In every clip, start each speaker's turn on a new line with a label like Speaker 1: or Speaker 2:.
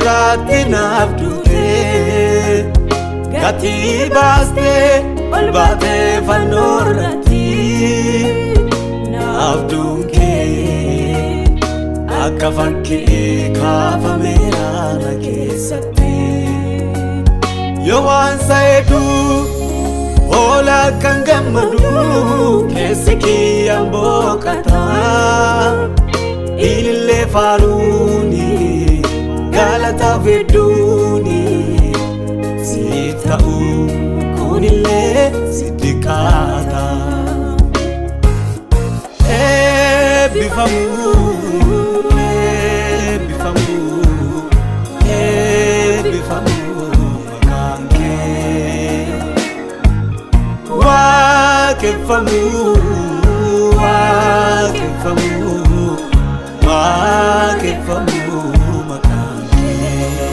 Speaker 1: irratti naaf duute gati baaste ol baate fannoo irratti naaf duute akka fakkii kaafameera na keessatti yoo waan sa'eetu oola kan gammadu keessi kiyyaan boqata ilillee faaruuni galataaf hedduuni siif ta'u kunillee sitti qaata eebbifamu eebbifamu eebbifamu maqaan kee waaqeffamu waaqeffamu waaqeffamu maqaan kee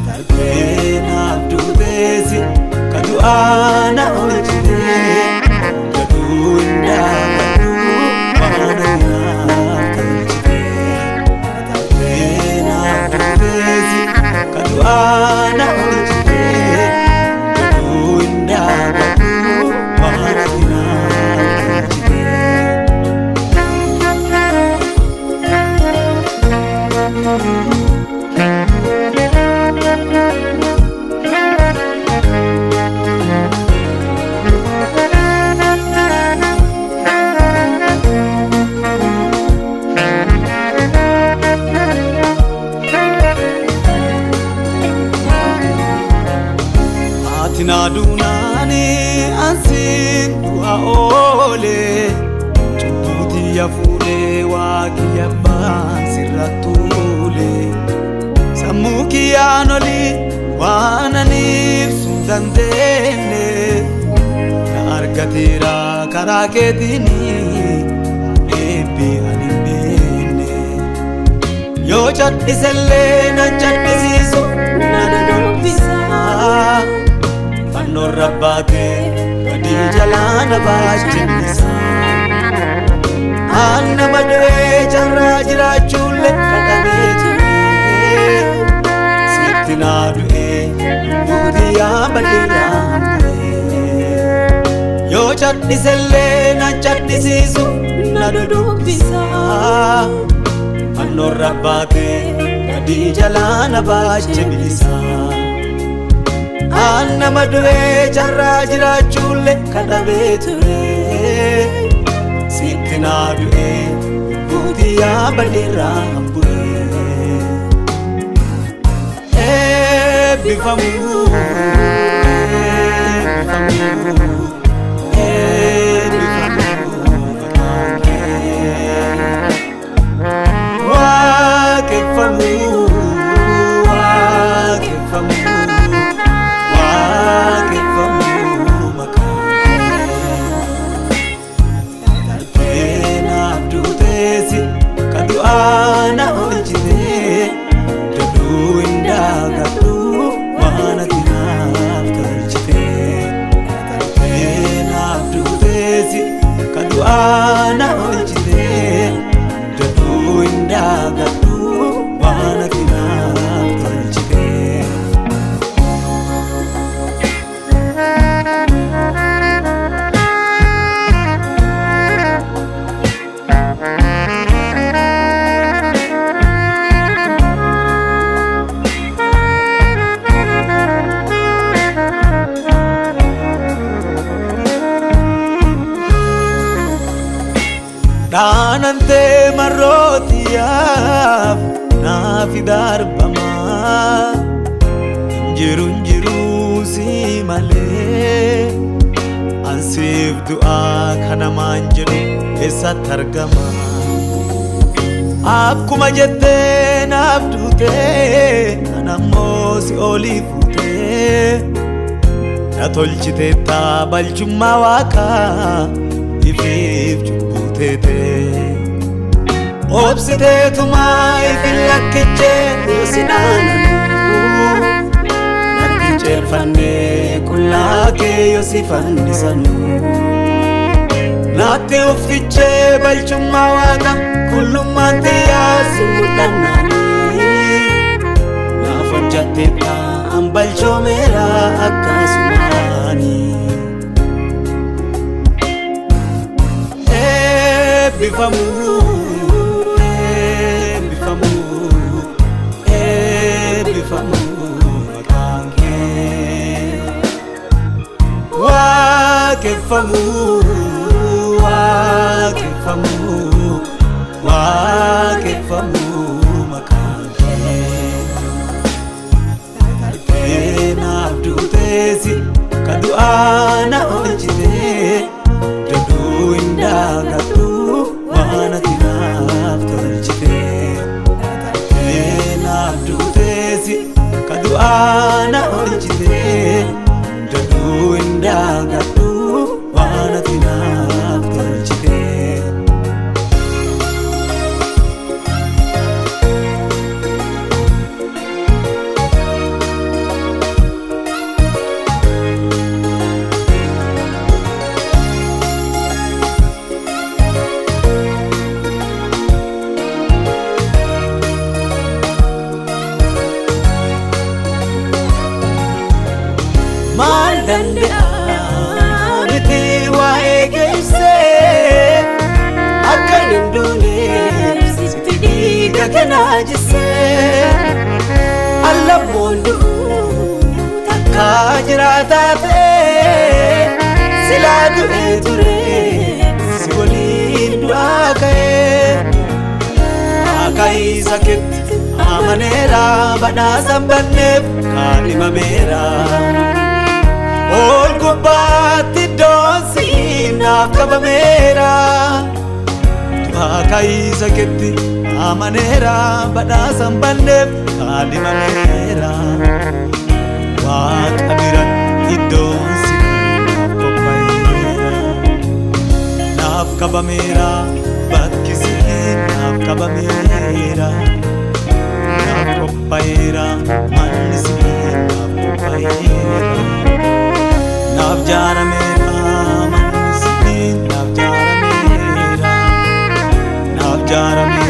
Speaker 1: darbee naaf duuteesi ka du'aa na oolchite gaduu hin dhaabadhu waan naaf tolchite darbee naaf duuteesi ka du'aa na oolchite gaduu hin dhaabadhu waan naaf tolchite Nadunaani ansin du'a oole cubbuuti yafuule waaqi abbaan sirrattuule sammuu kiyyaan oli waan aniif sun dandeenye na argateera karaa keetiini eebbi ani hin beekne yoo cadhisellee na cadhisiisu na dubbisa fannoo rabbaate badii jalaa na baachisa aan nama du'ee jarraa jiraachuullee kadhamee ture sitti naa du'ee duutiyaa badeeraan yoo cadhisellee na cadhisiisu na dubbisa fannoo rabbaate badii jalaa na baachisa aan nama du'ee jarraa jiraachuullee kadhamee ture sitti naa du'ee duutiyaa badeeraan bure eebbifamu eebbifamu eebbifamu maqaan kee waaqeffamu waaqeffamu waaqeffamu maqaan kee darbee naaf duuteesi ka du'aa na oolchite dadhuu hin daagadhu waan ati naaf tolchite darbee naaf duuteesi ka du'aa na oolchite dadhuu hin daagadhu waan ati naaf tolchite dhaanantee marrootiyaaf naafi darbamaa injiru si malee ansiif du'aa kanamaan jedhu eessatti argama akkuma jettee naaf duutee anammoo si olii fuutee na tolchiteetta balchummaa waaqaa ifiif cubbuteete obsiteetumaa ifin lakkichee yoosinaananu nakkicheeffannee qullaa kee yosi fannisanu naatti uffichee balchummaa waaqa kullummaan xiyyaa si mul'annaanii tepha ambalchoomera akkasumaani eebbifamu eebbifamu eebbifamu maqaan kee waaqeffamu waaqeffamu waaqeffamu maqaan kee naaf duuteesi ka du'aa na oolchitee daduu hin daagadhu waan ati naaf tolchitee naaf duuteesi ka du'aa na oolchitee daduu hin daagadhu waan ati naaf tolchitee. Maal danda'an itti waa'ee geessee akka hin duuneef sitti dhiiga kennaa jessee allammoon du'uu takka jiraataa ta'ee silaa du'ee turee si waliin du'aa ka'ee akka isa keetti amaneera badhaasan banneef kaadhimameera. Ol gubbaatti doonsi naaf qabameera Waaqa isa keetti amaneera badhaasan banneef kaadhimameera Waaqa biratti doonsi naaf qophaa'eera naaf qabameera bakkisi naaf qabameera naaf qophaa'eera mannisi naaf qophaa'eera naaf jaarameera mannisi naaf jaarameera naaf jaarameera.